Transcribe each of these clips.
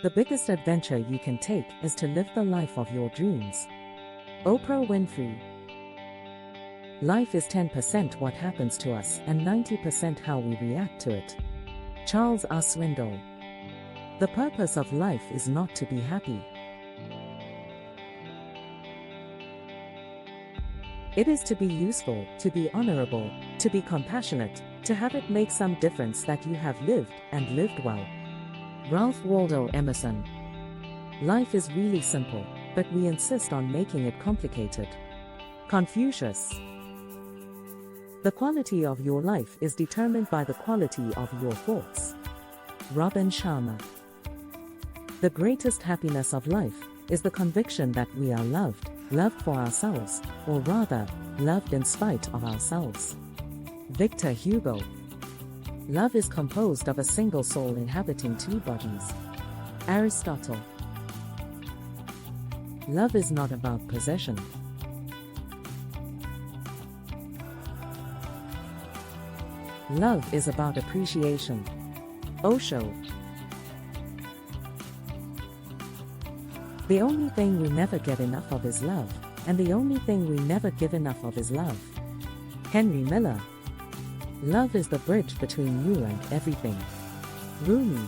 The biggest adventure you can take is to live the life of your dreams. Oprah Winfrey. Life is 10% what happens to us and 90% how we react to it. Charles R. Swindoll. The purpose of life is not to be happy. It is to be useful, to be honorable, to be compassionate, to have it make some difference that you have lived and lived well. Ralph Waldo Emerson. Life is really simple, but we insist on making it complicated. Confucius. The quality of your life is determined by the quality of your thoughts. Robin Sharma. The greatest happiness of life is the conviction that we are loved, loved for ourselves, or rather, loved in spite of ourselves. Victor Hugo. Love is composed of a single soul inhabiting two bodies. Aristotle. Love is not about possession. Love is about appreciation. Osho. The only thing we never get enough of is love, and the only thing we never give enough of is love. Henry Miller. Love is the bridge between you and everything. Rumi.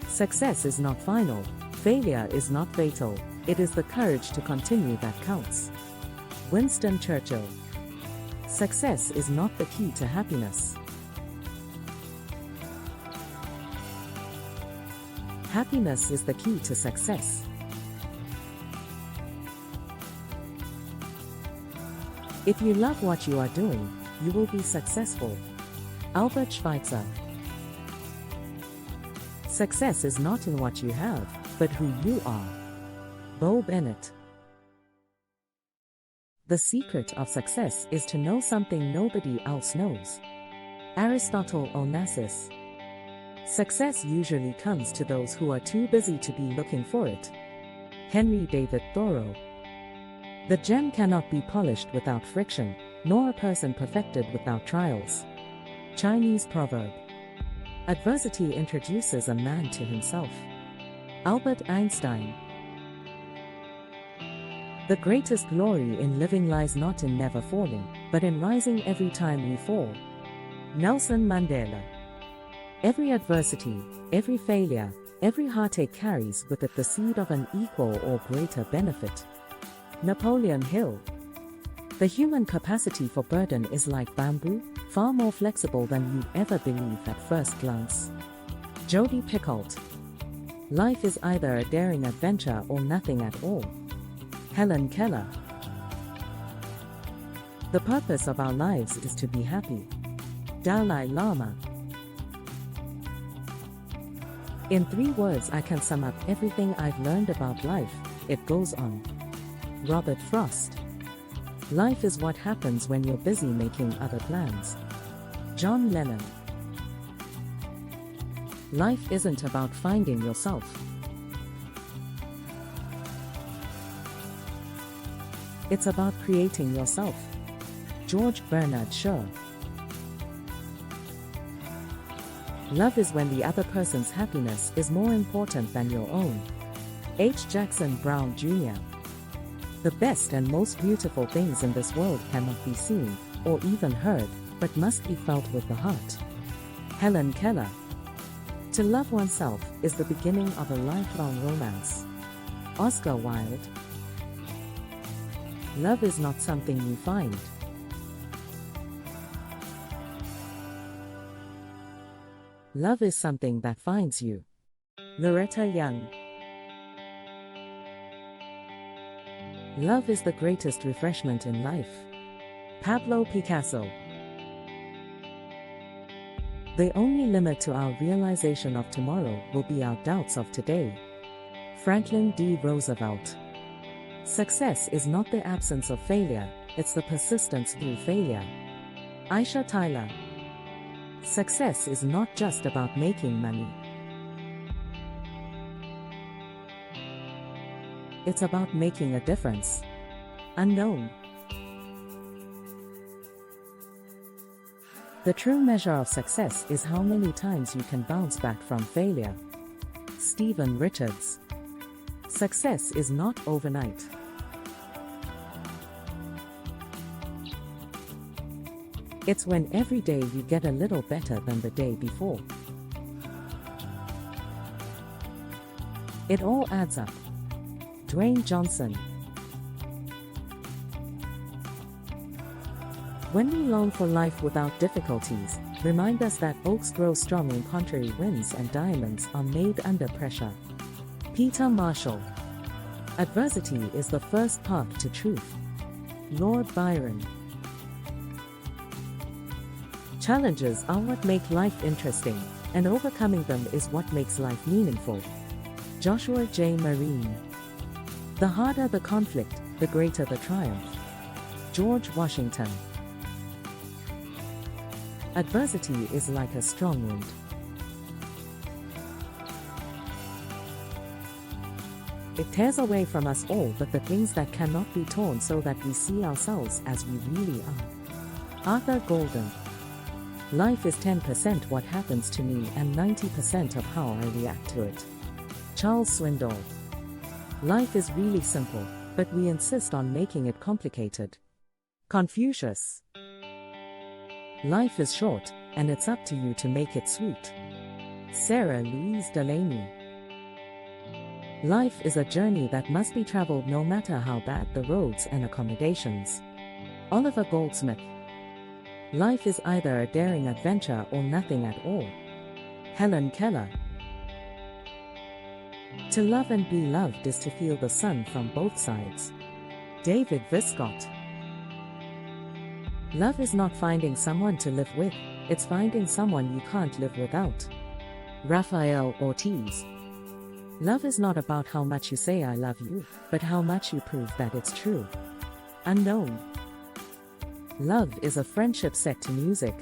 Success is not final, failure is not fatal, it is the courage to continue that counts. Winston Churchill. Success is not the key to happiness. Happiness is the key to success. If you love what you are doing, you will be successful. Albert Schweitzer. Success is not in what you have, but who you are. Bo Bennett. The secret of success is to know something nobody else knows. Aristotle Onassis. Success usually comes to those who are too busy to be looking for it. Henry David Thoreau. The gem cannot be polished without friction, nor a person perfected without trials. Chinese proverb. Adversity introduces a man to himself. Albert Einstein. The greatest glory in living lies not in never falling, but in rising every time we fall. Nelson Mandela. Every adversity, every failure, every heartache carries with it the seed of an equal or greater benefit. Napoleon Hill. The human capacity for burden is like bamboo, far more flexible than you'd ever believe at first glance. Jodi Picoult. Life is either a daring adventure or nothing at all. Helen Keller. The purpose of our lives is to be happy. Dalai Lama. In 3 words I can sum up everything I've learned about life, it goes on. Robert Frost. Life is what happens when you're busy making other plans. John Lennon. Life isn't about finding yourself. It's about creating yourself. George Bernard Shaw. Love is when the other person's happiness is more important than your own. H. Jackson Brown Jr. The best and most beautiful things in this world cannot be seen, or even heard, but must be felt with the heart. Helen Keller. To love oneself is the beginning of a lifelong romance. Oscar Wilde. Love is not something you find. Love is something that finds you. Loretta Young. Love is the greatest refreshment in life. Pablo Picasso. The only limit to our realization of tomorrow will be our doubts of today. Franklin D. Roosevelt. Success is not the absence of failure, it's the persistence through failure. Aisha Tyler. Success is not just about making money. It's about making a difference. Unknown. The true measure of success is how many times you can bounce back from failure. Stephen Richards. Success is not overnight. It's when every day you get a little better than the day before. It all adds up. Dwayne Johnson. When we long for life without difficulties, remind us that oaks grow strong in contrary winds and diamonds are made under pressure. Peter Marshall. Adversity is the first path to truth. Lord Byron. Challenges are what make life interesting, and overcoming them is what makes life meaningful. Joshua J. Marine. The harder the conflict, the greater the triumph. George Washington. Adversity is like a strong wind. It tears away from us all but the things that cannot be torn so that we see ourselves as we really are. Arthur Golden. Life is 10% what happens to me and 90% of how I react to it. Charles Swindoll. Life is really simple, but we insist on making it complicated. Confucius. Life is short, and it's up to you to make it sweet. Sarah Louise Delaney. Life is a journey that must be traveled no matter how bad the roads and accommodations. Oliver Goldsmith. Life is either a daring adventure or nothing at all. Helen Keller. To love and be loved is to feel the sun from both sides. David Viscott. Love is not finding someone to live with, it's finding someone you can't live without. Rafael Ortiz. Love is not about how much you say I love you, but how much you prove that it's true. Unknown. Love is a friendship set to music.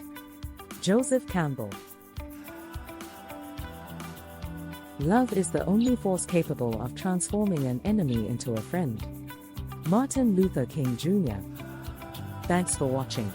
Joseph Campbell. Love is the only force capable of transforming an enemy into a friend. Martin Luther King Jr. Thanks for watching.